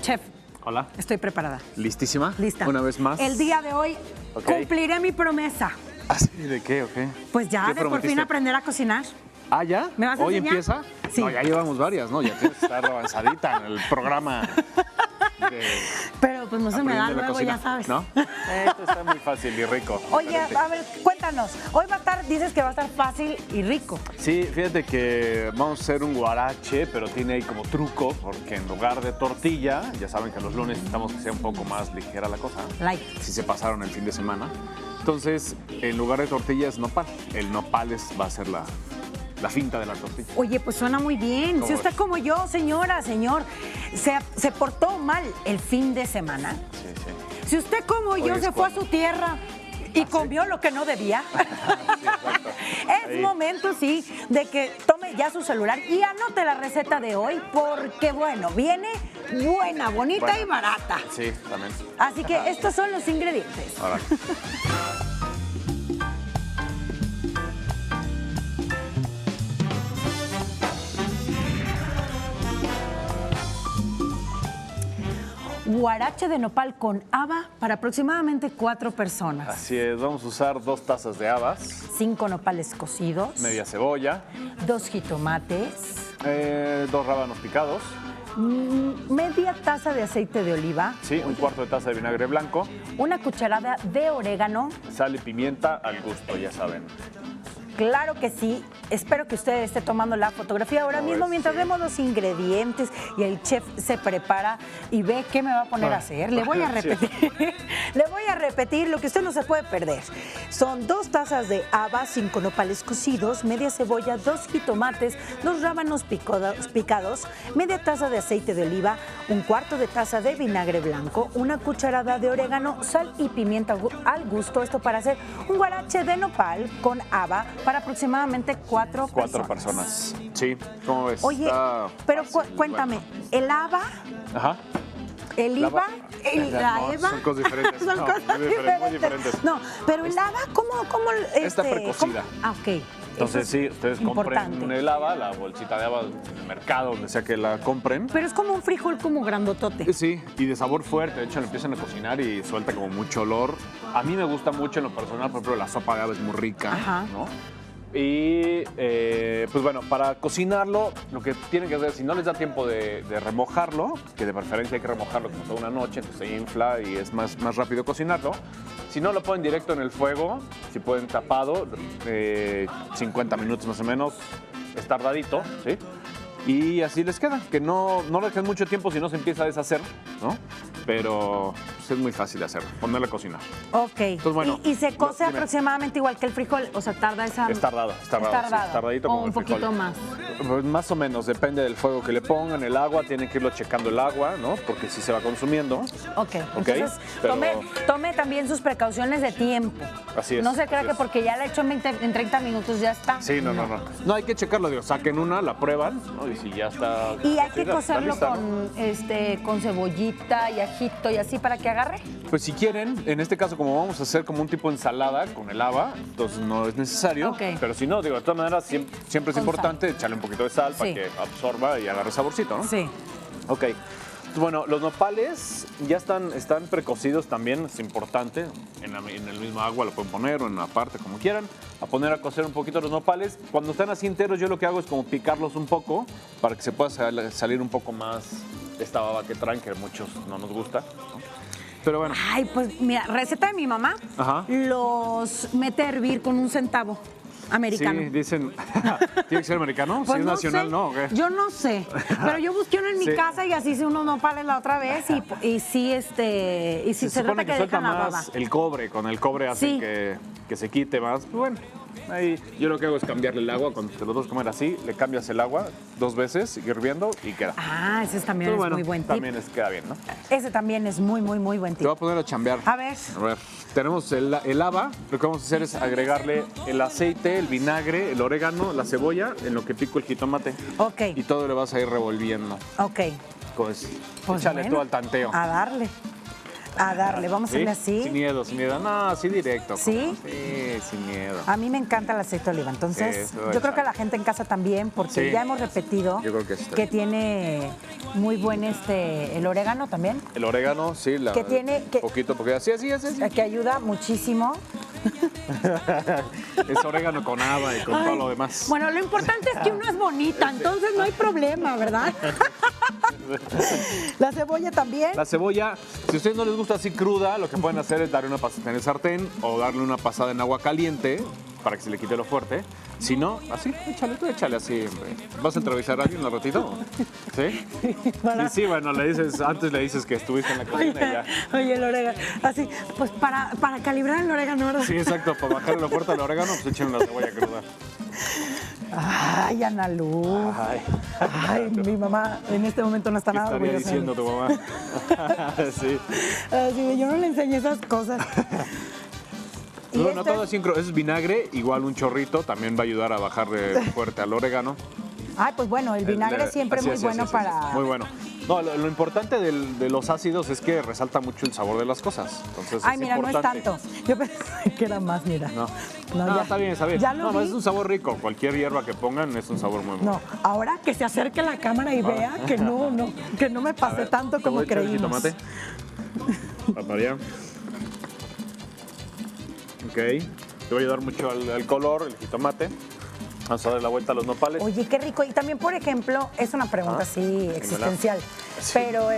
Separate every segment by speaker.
Speaker 1: Chef.
Speaker 2: Hola.
Speaker 1: Estoy preparada.
Speaker 2: ¿Listísima?
Speaker 1: Lista.
Speaker 2: Una vez más.
Speaker 1: El día de hoy cumpliré mi promesa.
Speaker 2: ¿Ah, sí? ¿De qué o qué?
Speaker 1: Pues ya,
Speaker 2: ¿Qué
Speaker 1: de por
Speaker 2: prometiste?
Speaker 1: fin aprender a cocinar.
Speaker 2: ¿Ah, ya?
Speaker 1: ¿Me vas a
Speaker 2: ¿Hoy
Speaker 1: enseñar?
Speaker 2: empieza?
Speaker 1: Sí.
Speaker 2: No, ya llevamos varias, ¿no? Ya tienes que estar avanzadita en el programa.
Speaker 1: Pero pues no se me da
Speaker 2: Aprendiendo la
Speaker 1: luego,
Speaker 2: cocina,
Speaker 1: ya sabes.
Speaker 2: ¿no? Esto está muy fácil y rico.
Speaker 1: Oye,
Speaker 2: diferente.
Speaker 1: a ver, cuéntanos. Hoy va a estar, dices que va a estar fácil y rico.
Speaker 2: Sí, fíjate que vamos a hacer un guarache, pero tiene ahí como truco, porque en lugar de tortilla, ya saben que los lunes necesitamos que sea un poco más ligera la cosa.
Speaker 1: Light.
Speaker 2: Si se pasaron el fin de semana. Entonces, en lugar de tortilla es nopal. El nopal va a ser la finta de la tortilla.
Speaker 1: Oye, pues suena muy bien.
Speaker 2: ¿Cómo
Speaker 1: Si usted
Speaker 2: ves?
Speaker 1: como yo, señora, señor, se portó mal el fin de semana.
Speaker 2: Sí, sí.
Speaker 1: Si usted como
Speaker 2: Hoy
Speaker 1: yo
Speaker 2: es
Speaker 1: se fue a
Speaker 2: cuando.
Speaker 1: su tierra y comió lo que no debía,
Speaker 2: exacto.
Speaker 1: es
Speaker 2: Ahí.
Speaker 1: momento, sí, de que tome ya su celular y anote la receta de hoy, porque, bueno, viene buena, bonita
Speaker 2: Bueno.
Speaker 1: y barata.
Speaker 2: Sí, también.
Speaker 1: Así que estos son los ingredientes.
Speaker 2: Ahora.
Speaker 1: Guarache de nopal con haba para aproximadamente 4 personas.
Speaker 2: Así es, vamos a usar 2 tazas de habas,
Speaker 1: 5 nopales cocidos,
Speaker 2: media cebolla,
Speaker 1: 2 jitomates,
Speaker 2: 2 rábanos picados,
Speaker 1: media taza de aceite de oliva,
Speaker 2: sí, un cuarto de taza de vinagre blanco,
Speaker 1: una cucharada de orégano.
Speaker 2: sal y pimienta al gusto, ya saben.
Speaker 1: Claro que sí. Espero que usted esté tomando la fotografía ahora
Speaker 2: No,
Speaker 1: mismo mientras
Speaker 2: sí.
Speaker 1: vemos los ingredientes y el chef se prepara y ve qué me va a poner a hacer. Le voy a
Speaker 2: Sí.
Speaker 1: repetir. Le voy a repetir lo que usted no se puede perder. Son 2 tazas de habas, 5 nopales cocidos, media cebolla, 2 jitomates, 2 rábanos picados, media taza de aceite de oliva, un cuarto de taza de vinagre blanco, una cucharada de orégano, sal y pimienta al gusto. Esto para hacer un guarache de nopal con haba para aproximadamente 4
Speaker 2: personas. Sí, ¿cómo ves?
Speaker 1: Oye,
Speaker 2: Está
Speaker 1: pero
Speaker 2: fácil,
Speaker 1: cuéntame,
Speaker 2: bueno.
Speaker 1: ¿el haba,
Speaker 2: Ajá.
Speaker 1: el
Speaker 2: La
Speaker 1: IVA, la
Speaker 2: no,
Speaker 1: EVA?
Speaker 2: son cosas diferentes.
Speaker 1: Son
Speaker 2: No,
Speaker 1: cosas
Speaker 2: muy diferentes.
Speaker 1: No, pero el haba, ¿cómo
Speaker 2: Está precocida.
Speaker 1: ok.
Speaker 2: Entonces,
Speaker 1: Eso es
Speaker 2: sí, ustedes compren
Speaker 1: importante.
Speaker 2: el haba, la bolsita de haba en el mercado, donde sea que la compren.
Speaker 1: Pero es como un frijol como grandotote.
Speaker 2: Sí, y de sabor fuerte. De hecho, lo empiezan a cocinar y suelta como mucho olor. A mí me gusta mucho en lo personal, por ejemplo, la sopa de haba es muy rica,
Speaker 1: Ajá.
Speaker 2: ¿no? Y pues bueno, para cocinarlo, lo que tienen que hacer, si no les da tiempo de remojarlo, que de preferencia hay que remojarlo como toda una noche, entonces se infla y es más rápido cocinarlo. Si no, lo ponen directo en el fuego, si pueden tapado, 50 minutos más o menos, es tardadito, ¿sí? Y así les queda, que no lo dejen mucho tiempo si no se empieza a deshacer, ¿no? Pero pues, es muy fácil de hacer, ponerlo a cocinar.
Speaker 1: Ok.
Speaker 2: bueno,
Speaker 1: y se cose
Speaker 2: dime.
Speaker 1: aproximadamente igual que el frijol, o sea, tarda esa...
Speaker 2: Es tardado, sí, tardadito
Speaker 1: o
Speaker 2: como
Speaker 1: un
Speaker 2: el frijol.
Speaker 1: poquito más.
Speaker 2: Pues más o menos, depende del fuego que le pongan, el agua, tienen que irlo checando el agua, ¿no? Porque si se va consumiendo.
Speaker 1: Ok, entonces
Speaker 2: pero-
Speaker 1: tome también sus precauciones de tiempo.
Speaker 2: Así es,
Speaker 1: No se crea
Speaker 2: así
Speaker 1: que
Speaker 2: es.
Speaker 1: porque ya la he hecho en 30 minutos ya está.
Speaker 2: Sí, no. No, hay que checarlo, digo, saquen una, la prueban, ¿no? Y si ya está...
Speaker 1: Y hay que
Speaker 2: está
Speaker 1: cocerlo
Speaker 2: lista, ¿no?
Speaker 1: con cebollita y ajito y así para que agarre.
Speaker 2: Pues si quieren, en este caso como vamos a hacer como un tipo de ensalada con el haba, entonces no es necesario.
Speaker 1: Ok.
Speaker 2: Pero si no, digo, de todas maneras siempre es
Speaker 1: Con
Speaker 2: importante echarle un poquito de sal para
Speaker 1: Sí.
Speaker 2: que absorba y agarre saborcito, ¿no?
Speaker 1: Sí.
Speaker 2: Ok. Bueno, los nopales ya están precocidos también, es importante. En el mismo agua lo pueden poner o en la parte, como quieran. A poner a cocer un poquito los nopales. Cuando están así enteros, yo lo que hago es como picarlos un poco para que se pueda salir un poco más esta baba que traen, que a muchos no nos gusta, ¿no? Pero bueno,
Speaker 1: Ay, pues mira, receta de mi mamá,
Speaker 2: Ajá.
Speaker 1: los mete a hervir con 1 centavo americano.
Speaker 2: sí, dicen, ¿tiene que ser americano?
Speaker 1: Pues
Speaker 2: si es nacional,
Speaker 1: sé,
Speaker 2: ¿no? ¿O qué?
Speaker 1: Yo no sé, pero yo busqué uno en mi
Speaker 2: Sí.
Speaker 1: casa y así hice unos nopales la otra vez y sí, y sí se
Speaker 2: supone
Speaker 1: trata que
Speaker 2: suelta
Speaker 1: dejan la baba.
Speaker 2: más el cobre, con el cobre hacen
Speaker 1: Sí.
Speaker 2: que se quite más. Pues bueno, ahí yo lo que hago es cambiarle el agua, cuando te lo vas a comer así, le cambias el agua 2 veces, hirviendo y queda.
Speaker 1: Ah, ese también
Speaker 2: Pero
Speaker 1: es
Speaker 2: bueno,
Speaker 1: muy buen tip.
Speaker 2: también queda bien, ¿no?
Speaker 1: Ese también es muy buen
Speaker 2: Te
Speaker 1: tip.
Speaker 2: voy a poner a chambear.
Speaker 1: A ver.
Speaker 2: A ver, tenemos el haba, lo que vamos a hacer es agregarle el aceite, el vinagre, el orégano, la cebolla, en lo que pico el jitomate.
Speaker 1: Ok.
Speaker 2: Y todo le vas a ir revolviendo.
Speaker 1: Ok.
Speaker 2: Pues,
Speaker 1: Pues
Speaker 2: échale
Speaker 1: bueno,
Speaker 2: todo al tanteo.
Speaker 1: A darle. A darle, vamos a hacerle así.
Speaker 2: Sin miedo, sin miedo. No, así directo.
Speaker 1: ¿Sí?
Speaker 2: Sí, sin miedo.
Speaker 1: A mí me encanta el aceite de oliva, entonces
Speaker 2: Sí,
Speaker 1: yo creo que a la gente en casa también, porque
Speaker 2: Sí.
Speaker 1: ya hemos repetido
Speaker 2: Yo creo que sí.
Speaker 1: que tiene muy buen el orégano también,
Speaker 2: El orégano, sí,
Speaker 1: Que tiene- que-
Speaker 2: poquito, porque así.
Speaker 1: que ayuda muchísimo.
Speaker 2: Es orégano con haba y con todo lo demás.
Speaker 1: Bueno, lo importante es que uno es bonita, entonces no hay problema, ¿verdad? La cebolla también.
Speaker 2: La cebolla, si a ustedes no les gusta así cruda, lo que pueden hacer es darle una pasada en el sartén o darle una pasada en agua caliente para que se le quite lo fuerte. Si no, así, échale, tú échale así, hombre. ¿Vas a entrevistar a alguien un ratito? ¿Sí? Sí, bueno, antes le dices que estuviste en la cocina y ya.
Speaker 1: Oye, el orégano. Así, pues para calibrar el orégano, ¿verdad?
Speaker 2: Sí, exacto, para bajarle lo fuerte al orégano, pues échenle la cebolla cruda.
Speaker 1: Ay, Ana Luz. Ay, mi mamá en este momento no está
Speaker 2: ¿Qué
Speaker 1: nada
Speaker 2: estaría
Speaker 1: orgullosa de mí.
Speaker 2: diciendo tu mamá? Sí.
Speaker 1: Así de, yo no le enseñé esas cosas. Y
Speaker 2: No, no
Speaker 1: este-
Speaker 2: todo así, es vinagre, igual un chorrito, también va a ayudar a bajarle fuerte al orégano.
Speaker 1: Ay, pues bueno, el vinagre siempre es
Speaker 2: Así,
Speaker 1: muy
Speaker 2: así,
Speaker 1: bueno
Speaker 2: así,
Speaker 1: para...
Speaker 2: así. Muy bueno. No, lo importante de los ácidos es que resalta mucho el sabor de las cosas. Entonces,
Speaker 1: Ay,
Speaker 2: es
Speaker 1: mira, no es
Speaker 2: importante.
Speaker 1: tanto. Yo pensé que era más, mira.
Speaker 2: No,
Speaker 1: No, ya.
Speaker 2: está bien, está bien.
Speaker 1: Ya lo
Speaker 2: No,
Speaker 1: vi.
Speaker 2: es un sabor rico. Cualquier hierba que pongan es un sabor muy bueno.
Speaker 1: No, ahora que se acerque a la cámara y vea que que no me pasé tanto
Speaker 2: Te
Speaker 1: como
Speaker 2: voy a echar el
Speaker 1: creímos.
Speaker 2: jitomate. Paparia. Ok. Te va a ayudar mucho al color, el jitomate. Vamos a darle la vuelta a los nopales.
Speaker 1: Oye, qué rico. Y también, por ejemplo, es una pregunta así existencial.
Speaker 2: Sí.
Speaker 1: Pero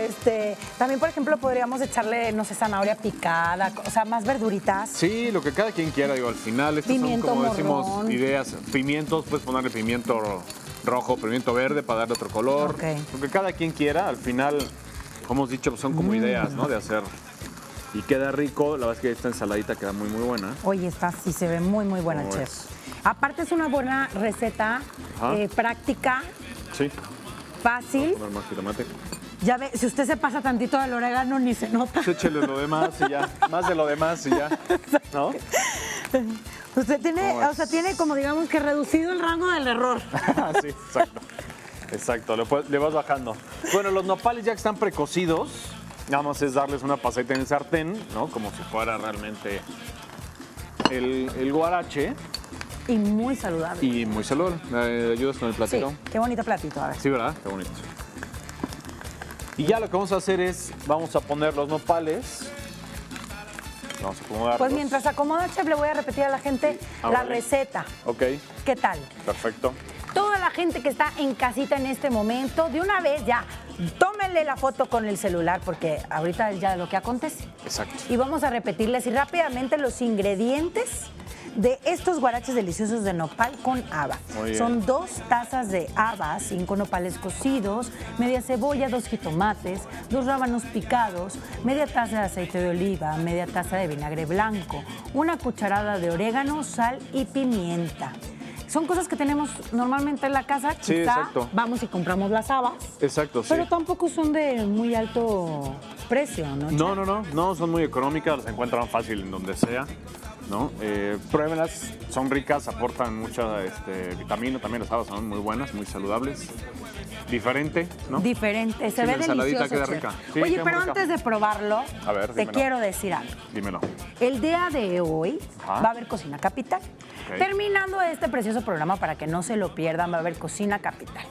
Speaker 1: también, por ejemplo, podríamos echarle, no sé, zanahoria picada, o sea, más verduritas.
Speaker 2: Sí, lo que cada quien quiera, digo, al final estos
Speaker 1: Pimiento
Speaker 2: son, como decimos,
Speaker 1: morrón.
Speaker 2: ideas. Pimientos, puedes ponerle pimiento rojo, pimiento verde para darle otro color.
Speaker 1: Ok.
Speaker 2: Lo que cada quien quiera, al final, como hemos dicho, pues son como ideas, ¿no? De hacer. Y queda rico, la verdad es que esta ensaladita queda muy, muy buena.
Speaker 1: Oye, esta sí se ve muy, muy buena,
Speaker 2: ¿Cómo
Speaker 1: chef.
Speaker 2: ves?
Speaker 1: Aparte es una buena receta,
Speaker 2: Ajá.
Speaker 1: práctica,
Speaker 2: Sí,
Speaker 1: fácil.
Speaker 2: poner más jitomate.
Speaker 1: Ya ve, si usted se pasa tantito del orégano, ni se nota.
Speaker 2: Pues échele lo demás y ya. Más de lo demás y ya. ¿No?
Speaker 1: Usted tiene,
Speaker 2: ¿Cómo es?
Speaker 1: o sea, tiene como digamos que reducido el rango del error.
Speaker 2: Sí, exacto. Exacto, le vas bajando. Bueno, los nopales ya que están precocidos, nada más es darles una pasadita en el sartén, ¿no? Como si fuera realmente el guarache.
Speaker 1: Y muy saludable.
Speaker 2: Y muy saludable. ¿Me ayudas con el
Speaker 1: Sí,
Speaker 2: platito?
Speaker 1: qué bonito platito, a ver.
Speaker 2: Sí, ¿verdad? Qué bonito. Y ya lo que vamos a hacer es, vamos a poner los nopales. Vamos a acomodarlos.
Speaker 1: Pues mientras acomoda, chef, le voy a repetir a la gente
Speaker 2: Ah,
Speaker 1: la
Speaker 2: vale.
Speaker 1: receta.
Speaker 2: Ok,
Speaker 1: ¿Qué tal?
Speaker 2: perfecto.
Speaker 1: Toda la gente que está en casita en este momento, de una vez ya, tómenle la foto con el celular porque ahorita es ya lo que acontece.
Speaker 2: Exacto.
Speaker 1: Y vamos a repetirles rápidamente los ingredientes de estos guaraches deliciosos de nopal con haba.
Speaker 2: Muy bien.
Speaker 1: Son 2 tazas de habas, 5 nopales cocidos, media cebolla, 2 jitomates, 2 rábanos picados, media taza de aceite de oliva, media taza de vinagre blanco, una cucharada de orégano, sal y pimienta. Son cosas que tenemos normalmente en la casa,
Speaker 2: Sí,
Speaker 1: quizá
Speaker 2: exacto.
Speaker 1: vamos y compramos las habas,
Speaker 2: Exacto, sí.
Speaker 1: pero tampoco son de muy alto precio, ¿no?
Speaker 2: No, son muy económicas, las encuentran fácil en donde sea, ¿no? Pruébenlas, son ricas, aportan mucha vitamina, también las habas son muy buenas, muy saludables, diferente, ¿no?
Speaker 1: Diferente, se
Speaker 2: Sí,
Speaker 1: ve
Speaker 2: la ensaladita
Speaker 1: delicioso.
Speaker 2: queda
Speaker 1: chef.
Speaker 2: rica. Sí,
Speaker 1: Oye,
Speaker 2: queda
Speaker 1: pero
Speaker 2: muy rica.
Speaker 1: antes de probarlo,
Speaker 2: A ver,
Speaker 1: te
Speaker 2: dímelo.
Speaker 1: quiero decir algo.
Speaker 2: Dímelo.
Speaker 1: El día de hoy
Speaker 2: Ajá.
Speaker 1: va a haber Cocina Capital.
Speaker 2: Ok.
Speaker 1: Terminando este precioso programa, para que no se lo pierdan, va a haber Cocina Capital.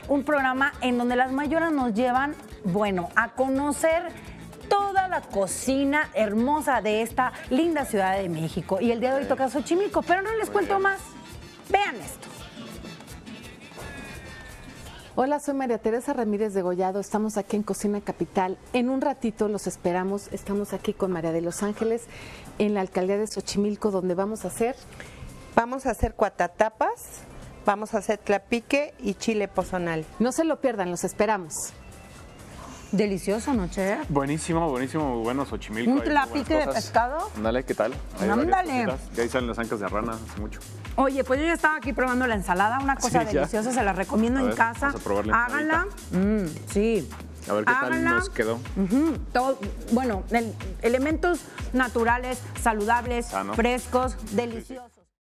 Speaker 1: Un programa en donde las mayoras nos llevan, bueno, a conocer toda la cocina hermosa de esta linda Ciudad de México. Y el día de hoy toca Xochimilco, pero no les cuento
Speaker 2: bien.
Speaker 1: más. Vean esto.
Speaker 3: Hola, soy María Teresa Ramírez de Gollado. Estamos aquí en Cocina Capital. En un ratito los esperamos. Estamos aquí con María de los Ángeles en la alcaldía de Xochimilco, donde vamos a hacer.
Speaker 4: Vamos a hacer cuatatapas, vamos a hacer tlapique y chile pozonal.
Speaker 3: No se lo pierdan, los esperamos.
Speaker 1: Delicioso, ¿no, chef?
Speaker 2: Buenísimo, buenísimo, muy bueno, Xochimilco.
Speaker 1: Un
Speaker 2: hay muy buenas
Speaker 1: tlapique de
Speaker 2: cosas.
Speaker 1: pescado.
Speaker 2: Ándale, ¿qué tal? Hay varias
Speaker 1: Ándale.
Speaker 2: cositas, que ahí salen las ancas de rana hace mucho.
Speaker 1: Oye, pues yo ya estaba aquí probando la ensalada, una cosa
Speaker 2: Sí, ya.
Speaker 1: deliciosa, se la recomiendo
Speaker 2: A
Speaker 1: en
Speaker 2: ver,
Speaker 1: casa.
Speaker 2: vamos a probar la
Speaker 1: Háganla. Sí.
Speaker 2: A ver qué tal
Speaker 1: Háganla.
Speaker 2: nos quedó.
Speaker 1: Bueno, elementos naturales, saludables,
Speaker 2: Sano.
Speaker 1: frescos, deliciosos.